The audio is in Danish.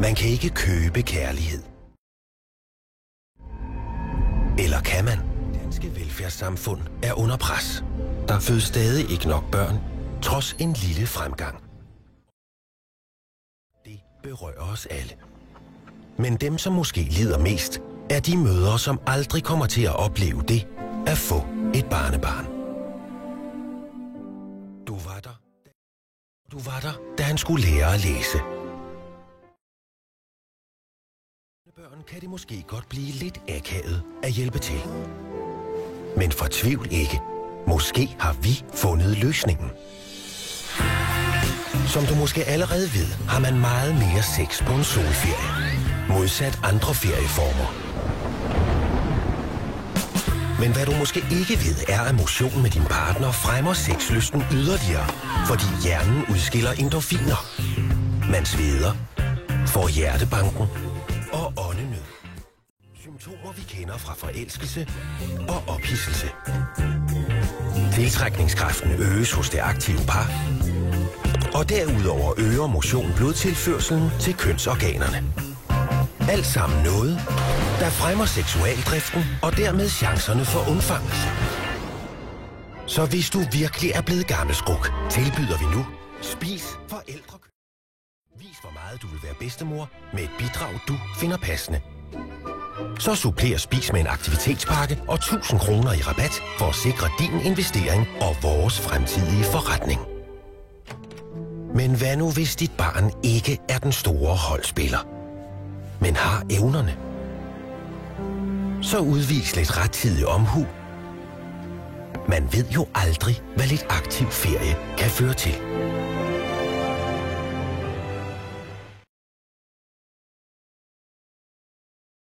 Man kan ikke købe kærlighed. Eller kan man? Danske velfærdssamfund er under pres. Der fødes stadig ikke nok børn, trods en lille fremgang. Det berører os alle. Men dem, som måske lider mest, er de mødre, som aldrig kommer til at opleve det at få et barnebarn. Du var der, da han skulle lære at læse. Børn kan det måske godt blive lidt akavet at hjælpe til. Men fortvivl ikke. Måske har vi fundet løsningen. Som du måske allerede ved, har man meget mere sex på en solferie. Modsat andre ferieformer. Men hvad du måske ikke ved, er, at motion med din partner fremmer sexlysten yderligere, fordi hjernen udskiller endorfiner. Man sveder, får hjertebanken og åndenød. Symptomer, vi kender fra forelskelse og ophidselse. Tiltrækningskraften øges hos det aktive par, og derudover øger motion blodtilførselen til kønsorganerne. Alt sammen noget, der fremmer seksualdriften og dermed chancerne for undfangelse. Så hvis du virkelig er blevet gammelskruk, tilbyder vi nu Spis Forældrekøb. Vis, hvor meget du vil være bedstemor med et bidrag, du finder passende. Så supplerer Spis med en aktivitetspakke og 1000 kroner i rabat for at sikre din investering og vores fremtidige forretning. Men hvad nu, hvis dit barn ikke er den store holdspiller, men har evnerne? Så udvis lidt rettidig omhu. Man ved jo aldrig, hvad lidt aktiv ferie kan føre til.